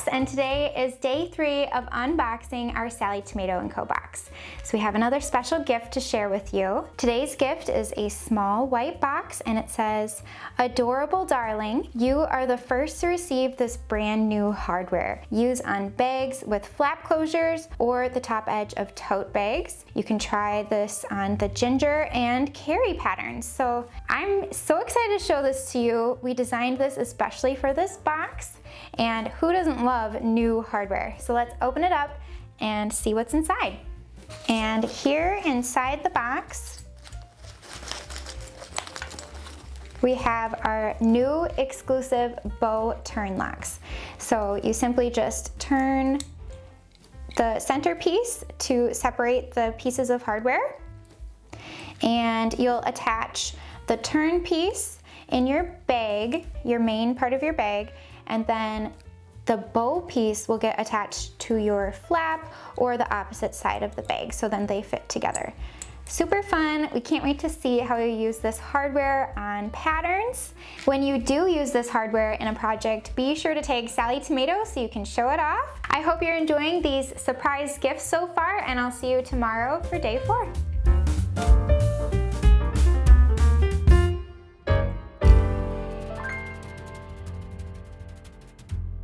and today is day 3 of unboxing our Sallie Tomato Co Box. So we have another special gift to share with you. Today's gift is a small white box and it says, "Adorable darling, you are the first to receive this brand new hardware. Use on bags with flap closures or the top edge of tote bags. You can try this on the ginger and carry patterns." So I'm so excited to show this to you. We designed this especially for this box, and who doesn't love new hardware? So let's open it up and see what's inside. And here inside the box, we have our new exclusive Bowtie TurnLocks. So you simply just turn the centerpiece to separate the pieces of hardware, and you'll attach the turn piece in your bag, your main part of your bag, and then the bow piece will get attached to your flap or the opposite side of the bag, so then they fit together. Super fun. We can't wait to see how you use this hardware on patterns. When you do use this hardware in a project, be sure to tag Sallie Tomato so you can show it off. I hope you're enjoying these surprise gifts so far, and I'll see you tomorrow for day 4.